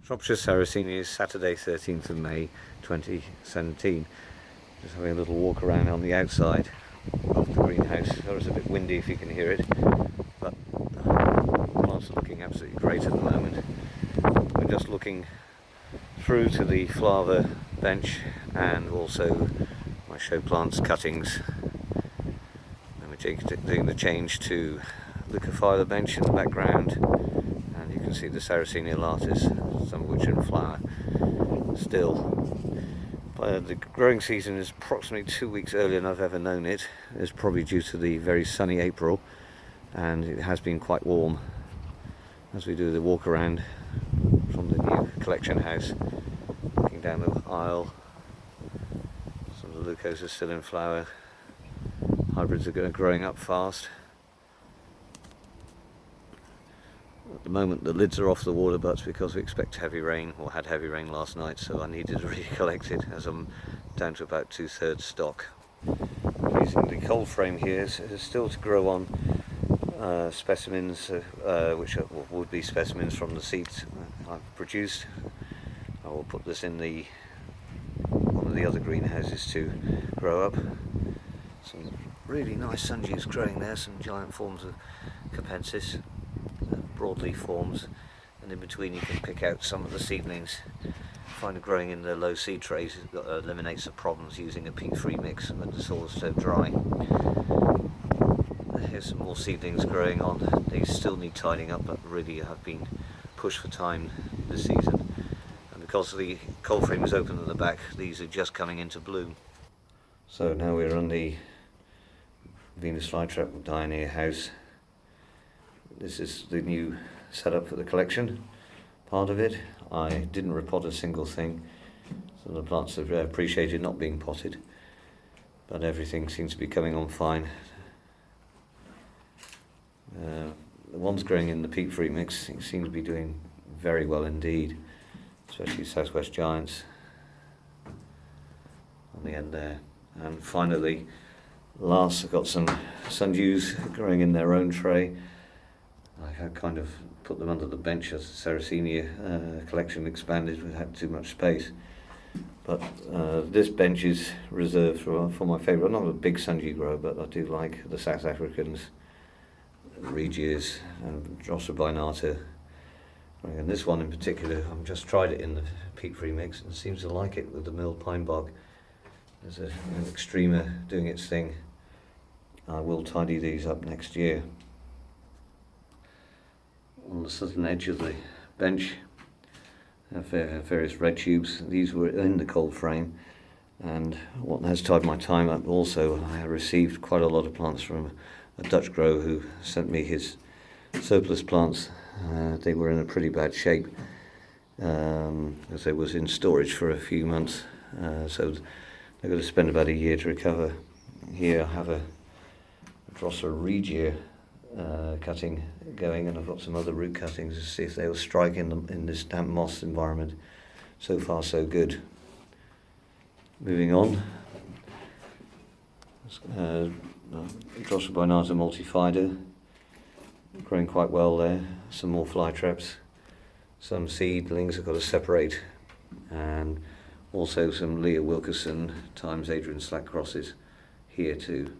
Shropshire Sarracenia is Saturday 13th of May 2017. Just having a little walk around on the outside of the greenhouse. It's a bit windy if you can hear it, but the plants are looking absolutely great at the moment. We're just looking through to the Flava bench and also my show plants cuttings. And we're doing the change to the Caphyla bench in the background, and you can see the Sarracenia latis, some of which are in flower still. The growing season is approximately 2 weeks earlier than I've ever known it. It's probably due to the very sunny April, and it has been quite warm as we do the walk around from the new collection house. Looking down the aisle, some of the leucos are still in flower. Hybrids are growing up fast. At the moment the lids are off the water butts because we expect heavy rain, or had heavy rain last night, so I needed to recollect it as I'm down to about 2/3 stock. Using the cold frame here is still to grow on specimens which would be specimens from the seeds I've produced. I will put this in one of the other greenhouses to grow up. Some really nice sundews growing there, some giant forms of Capensis, broadleaf forms, and in between you can pick out some of the seedlings. Find growing in the low seed trays eliminates the problems using a peat-free mix when the soil is so dry. Here's some more seedlings growing on. These still need tidying up, but really have been pushed for time this season. And because the cold frame is open at the back, these are just coming into bloom. So now we're on the Venus flytrap Dionaea house. This is the new setup for the collection, part of it. I didn't repot a single thing, so the plants have appreciated not being potted, but everything seems to be coming on fine. The ones growing in the peat-free mix seem to be doing very well indeed, especially Southwest Giants on the end there. And finally, last I've got some sundews growing in their own tray. I kind of put them under the bench as the Sarracenia collection expanded. We had too much space, but this bench is reserved for my favourite. I'm not a big sundew grower, but I do like the South Africans, Regias and Drosophila binata. And this one in particular, I've just tried it in the peat-free mix and seems to like it with the milled pine bog. There's an extrema doing its thing. I will tidy these up next year. On the southern edge of the bench, various red tubes. These were in the cold frame, and what has tied my time up also, I received quite a lot of plants from a Dutch grower who sent me his surplus plants. They were in a pretty bad shape as they was in storage for a few months, so they're going to spend about a year to recover. Here I have a Drosophila regia cutting going, and I've got some other root cuttings to see if they will strike in this damp moss environment. So far so good. Moving on, Drosophila binata multifida growing quite well there. Some more fly traps, some seedlings I've got to separate, and also some Leah Wilkerson times Adrian Slack crosses here too.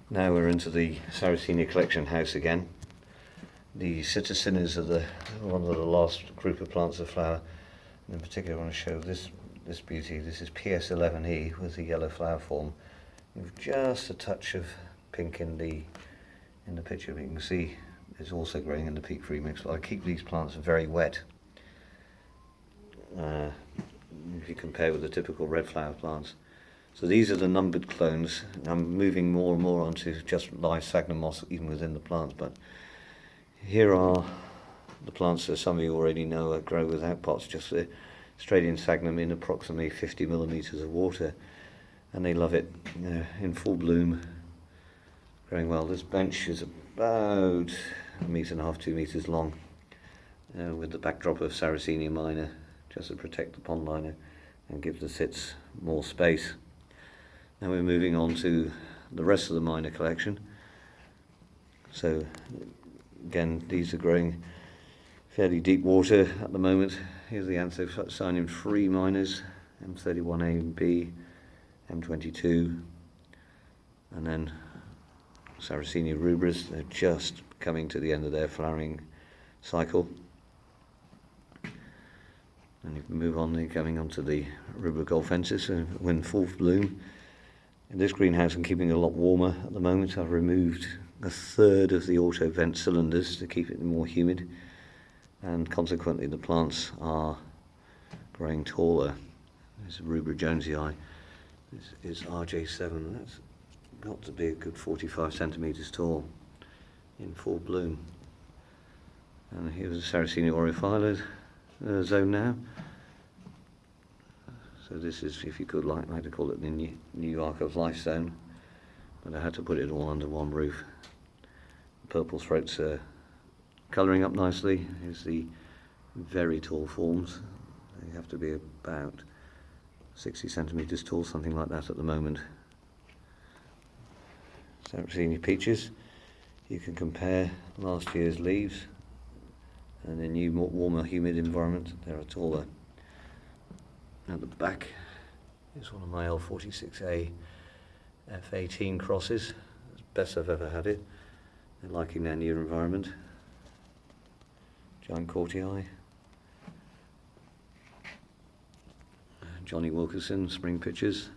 Now we're into the Sarracenia collection house again. The Cytisinas are one of the last group of plants of flower. And in particular I want to show this beauty. This is PS11E with the yellow flower form. With just a touch of pink in the picture, but you can see it's also growing in the peat-free mix. But I keep these plants very wet. If you compare with the typical red flower plants. So these are the numbered clones. I'm moving more and more onto just live sphagnum moss even within the plants, but here are the plants that some of you already know grow without pots, just Australian sphagnum in approximately 50 millimeters of water, and they love it. In full bloom, growing well. This bench is about 1.5 meters, 2 meters long, with the backdrop of Sarracenia minor, just to protect the pond liner and give the sits more space. Now we're moving on to the rest of the minor collection. So again, these are growing fairly deep water at the moment. Here's the Anthocyanium free miners, M31A and B, M22, and then Sarracenia rubras. They're just coming to the end of their flowering cycle. And if we move on, they're coming onto the Rubra golfensis when full bloom. In this greenhouse, I'm keeping it a lot warmer at the moment. I've removed a third of the auto vent cylinders to keep it more humid, and consequently the plants are growing taller. This Rubra jonesii is RJ7. That's got to be a good 45 centimeters tall in full bloom. And here's the Sarracenia aureophylla zone now. So this is, if you could like to call it, the new Arc of Life zone, but I had to put it all under one roof. The purple throats are colouring up nicely. Here's the very tall forms. They have to be about 60 centimeters tall, something like that at the moment. Sarracenia peaches. You can compare last year's leaves and the new, warmer, humid environment. They're taller. At the back is one of my L46A F18 crosses. It's the best I've ever had it. They're liking their new environment. Giant Courtii. Johnny Wilkinson, spring pictures.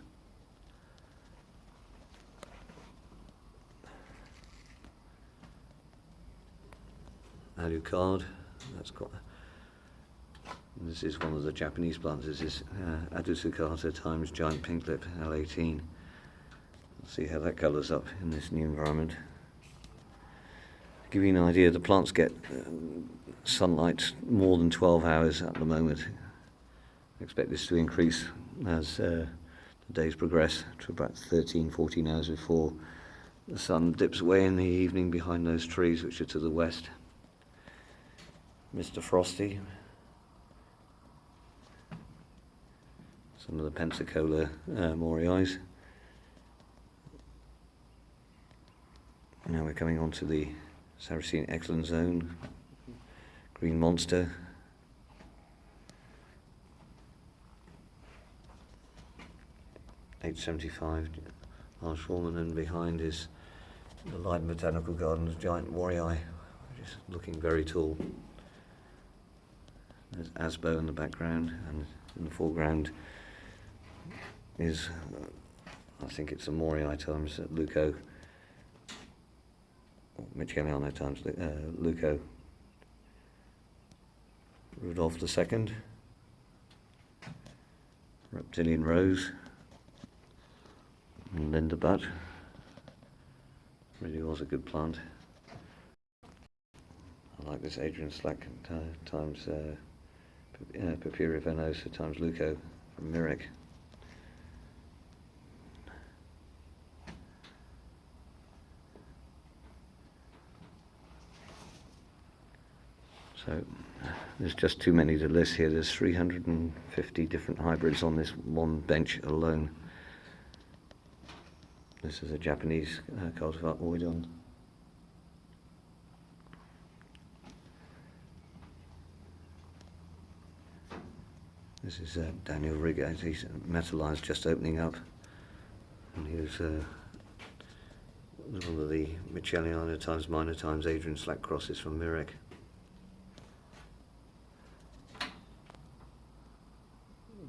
Alucard, that's got. This is one of the Japanese plants. This is Adusukata times giant pinklip L18. Let's see how that colours up in this new environment. To give you an idea, the plants get sunlight more than 12 hours at the moment. I expect this to increase as the days progress to about 13, 14 hours before the sun dips away in the evening behind those trees which are to the west. Mr. Frosty. Some of the Pensacola Moriais. Now we're coming on to the Sarracenia excellent zone. Green Monster. H75 large form, and behind is the Leiden Botanical Gardens giant Morii, which is looking very tall. There's Asbo in the background, and in the foreground is, I think it's a Morii times Leuco, Micheliano times Leuco. Rudolph II, Reptilian Rose, and Linda Butt. Really was a good plant. I like this Adrian Slack times Papiria venosa times Leuco from Mirek. So there's just too many to list here. There's 350 different hybrids on this one bench alone. This is a Japanese cultivar Oidon. This is Daniel Rigg. He's metallized, just opening up, and here's one of the Micheliana times Minor times Adrian Slack crosses from Mirek.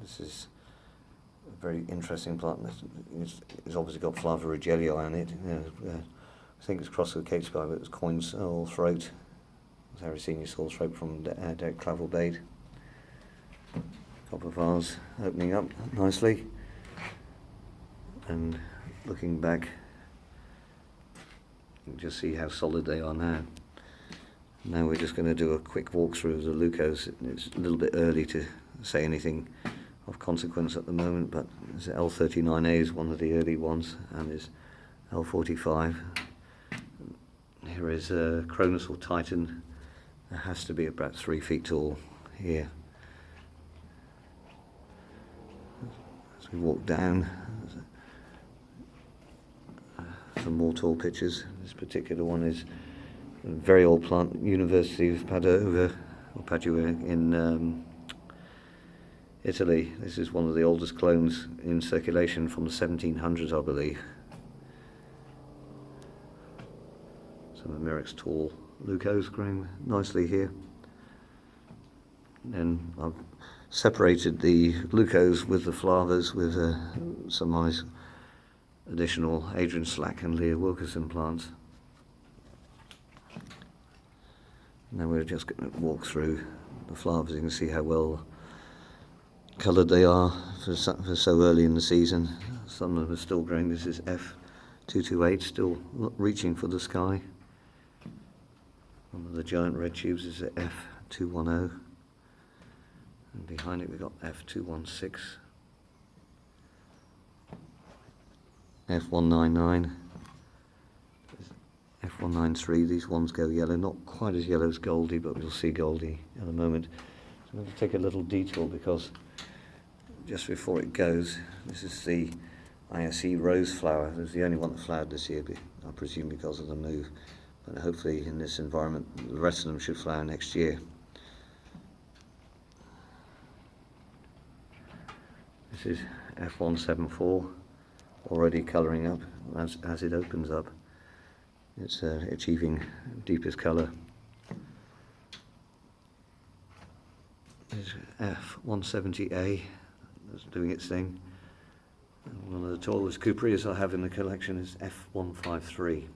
This is a very interesting plant. It's obviously got Flava regelii on it. I think it's crossed with Kate Spy, but it's coin sole throat. Sarracenia sole throat from Derek Clavelbade. Copper vase opening up nicely, and looking back, you can just see how solid they are now. Now we're just going to do a quick walkthrough of the Leucos. It's a little bit early to say anything of consequence at the moment, but L39A is one of the early ones, and is L45. Here is Cronus or Titan. It has to be about 3 feet tall here. As we walk down, some more tall pictures. This particular one is a very old plant, University of Padova, or Padua in Italy. This is one of the oldest clones in circulation from the 1700s, I believe. Some of Mirac's tall Leucos growing nicely here. Then I've separated the Leucos with the Flavas with some nice additional Adrian Slack and Leah Wilkerson plants. And then we're just going to walk through the Flavas. You can see how well coloured they are for so early in the season. Some of them are still growing. This is F228, still reaching for the sky. One of the giant red tubes is at F210. And behind it we've got F216, F199, F193. These ones go yellow, not quite as yellow as Goldie, but we'll see Goldie in a moment. So I'm going to take a little detour because just before it goes, this is the ISE rose flower. It was the only one that flowered this year, I presume because of the move. But hopefully in this environment, the rest of them should flower next year. This is F174, already colouring up as it opens up. It's achieving deepest colour. There's F170A, that's doing its thing. And one of the tallest Cooperias I have in the collection is F153.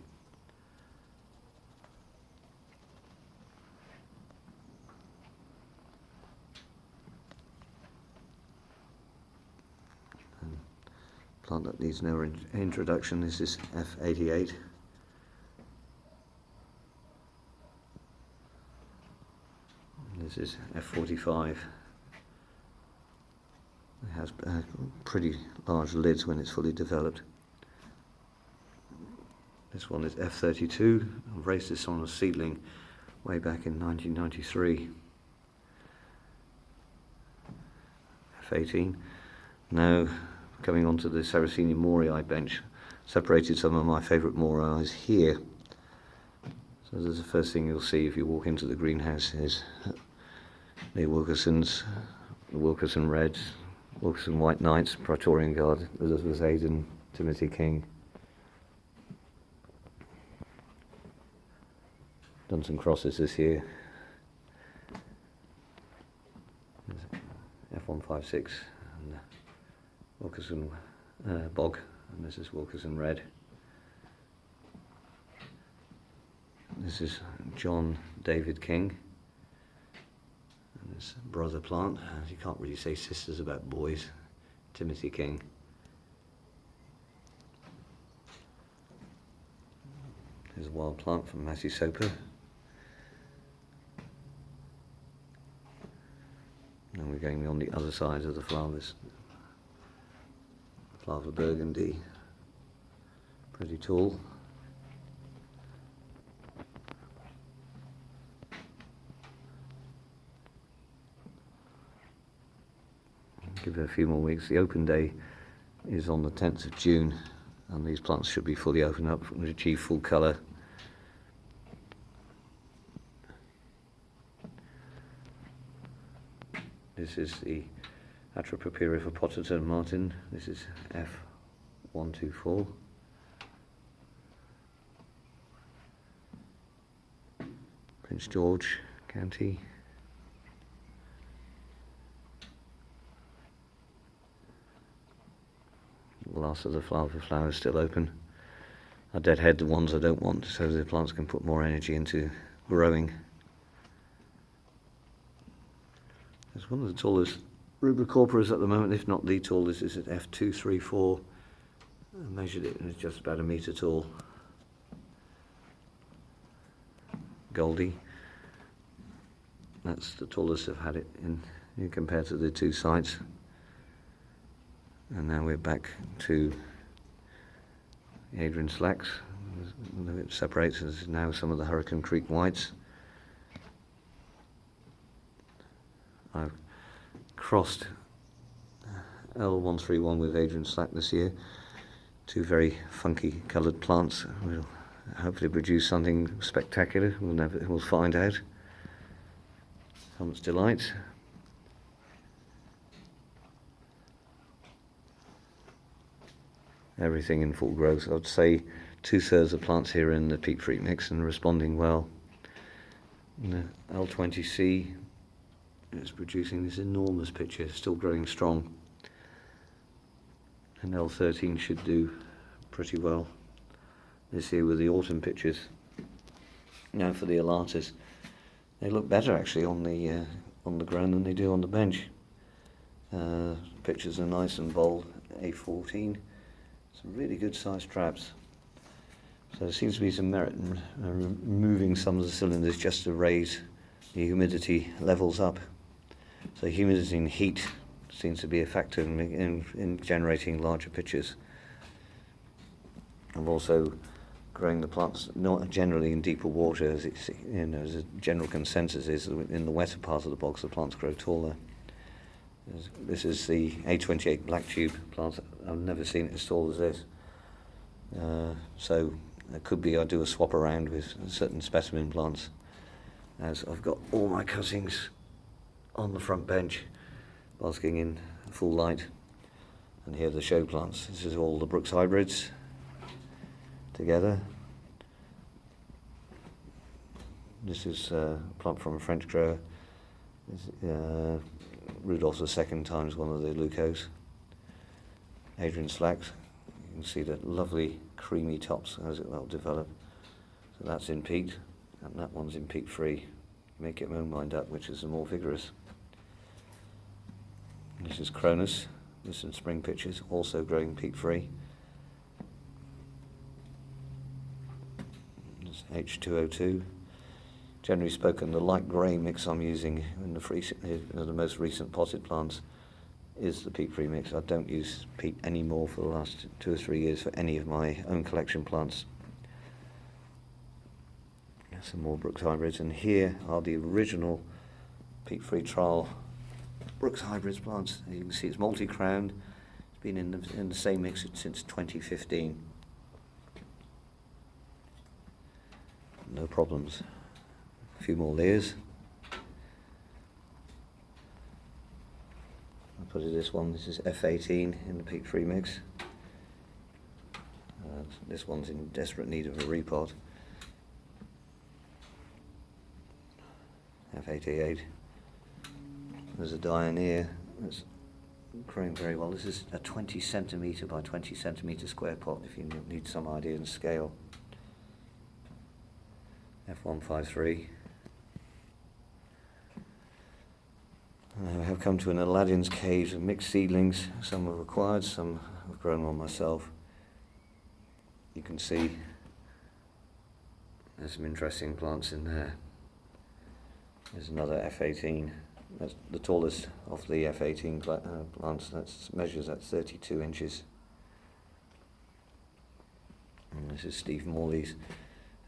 Plant that needs no introduction. This is F88. This is F45. It has pretty large lids when it's fully developed. This one is F32. I've raised this on a seedling way back in 1993. F18. Now coming onto the Sarraceni Morii bench, separated some of my favourite Morii here. So there's the first thing you'll see if you walk into the greenhouse is the Wilkersons, the Wilkerson Reds, Wilkerson White Knights, Praetorian Guard, Elizabeth Aden, Timothy King. Done some crosses this year. F156 and Wilkerson Bog, and this is Wilkerson Red. This is John David King, and this brother plant. You can't really say sisters about boys. Timothy King. Here's a wild plant from Matthew Soper. And we're going on the other side of the flowers. Flava Burgundy, pretty tall. Give it a few more weeks. The open day is on the 10th of June, and these plants should be fully opened up and achieve full colour. This is the Atropurpurea for Potterton Martin. This is F124. Prince George County. The last of the flowers still open. I deadhead the ones I don't want so the plants can put more energy into growing. It's one of the tallest Rubicorporas at the moment, if not the tallest. This is at F234. I measured it and it's just about 1 metre tall. Goldie. That's the tallest I've had it in compared to the two sites. And now we're back to Adrian Slacks. It separates us now some of the Hurricane Creek Whites. I've crossed L131 with Adrian Slack this year. Two very funky coloured plants. We'll hopefully produce something spectacular. We'll find out. Hunt's Delight. Everything in full growth. I'd say 2/3 of plants here in the Peat Free mix and responding well. And the L20C is producing this enormous picture, still growing strong. And L13 should do pretty well this year with the autumn pictures. Now for the Alatas, they look better actually on the ground than they do on the bench. Pictures are nice and bold. A14, some really good sized traps. So there seems to be some merit in removing some of the cylinders just to raise the humidity levels up. So humidity and heat seems to be a factor in generating larger pitches. I'm also growing the plants not generally in deeper water, as it's, as a general consensus is in the wetter part of the bogs the plants grow taller. This is the A28 black tube plant. I've never seen it as tall as this. So it could be I do a swap around with certain specimen plants, as I've got all my cuttings on the front bench basking in full light, and here are the show plants. This is all the Brooks hybrids together. This is a plant from a French grower. Rudolph's the second times one of the Lucos. Adrian Slacks. You can see the lovely creamy tops as it will develop. So that's in peat, and that one's in peat free. Make your own mind up which is the more vigorous. This is Cronus. This is spring pitches, also growing peat free. This H202. Generally spoken, the light grey mix I'm using in the most recent potted plants is the peat free mix. I don't use peat anymore for the last 2 or 3 years for any of my own collection plants. Some more Brooks hybrids, and here are the original peat free trial Brooks hybrids plants. You can see it's multi-crowned. It's been in the same mix since 2015. No problems. A few more layers. I'll put it this one. This is F18 in the peat free mix. This one's in desperate need of a repot. F88. There's a Dioneer that's growing very well. This is a 20 centimetre by 20 centimetre square pot if you need some idea in scale. F153. I have come to an Aladdin's cave of mixed seedlings. Some are required, some have grown one myself. You can see there's some interesting plants in there. There's another F18. That's the tallest of the F18 plants. That measures at 32 inches. And this is Steve Morley's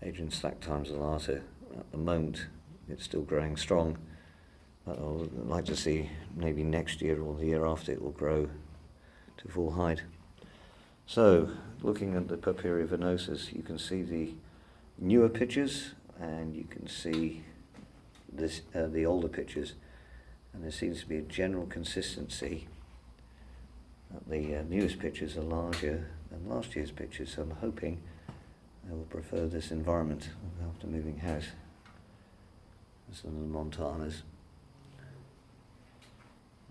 Adrian Slack times Alata. At the moment, it's still growing strong. But I'd like to see maybe next year or the year after it will grow to full height. So, looking at the Purpurea venosus, you can see the newer pictures, and you can see this the older pictures, and there seems to be a general consistency that the newest pictures are larger than last year's pictures, so I'm hoping I will prefer this environment after moving house. This is the Montanas.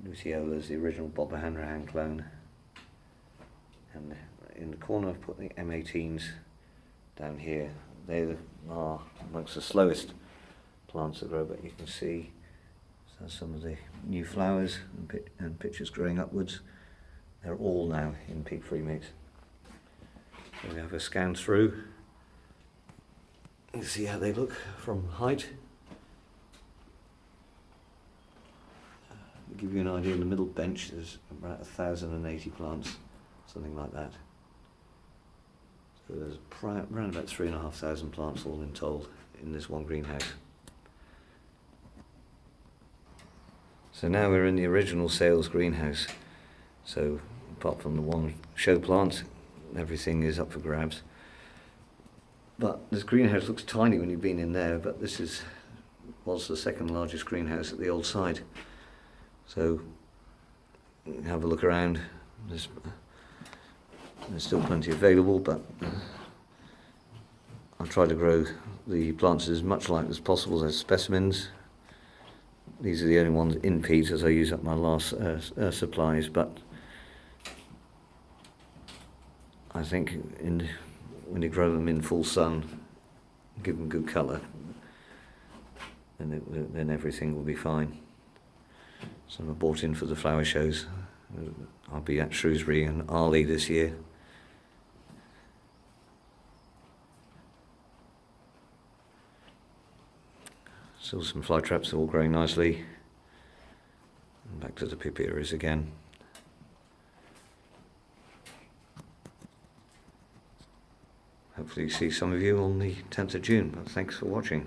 Luciolas, the original Bob Hanrahan clone. And in the corner I've put the M18s down here. They are amongst the slowest plants to grow, but you can see some of the new flowers and pictures growing upwards. They're all now in peat free mix. So we have a scan through. You can see how they look from height. To give you an idea, in the middle bench there's about 1,080 plants, something like that. So there's around about 3,500 plants all in total in this one greenhouse. So now we're in the original sales greenhouse. So apart from the one show plant, everything is up for grabs. But this greenhouse looks tiny when you've been in there, but this is was the second largest greenhouse at the old site. So have a look around. There's still plenty available, but I've tried to grow the plants as much like as possible as specimens. These are the only ones in peat as I use up my last supplies, but I think when you grow them in full sun, give them good colour, then everything will be fine. So I'm bought in for the flower shows. I'll be at Shrewsbury and Arley this year. Still some flytraps all growing nicely. And back to the Pipeiras again. Hopefully see some of you on the 10th of June. Thanks for watching.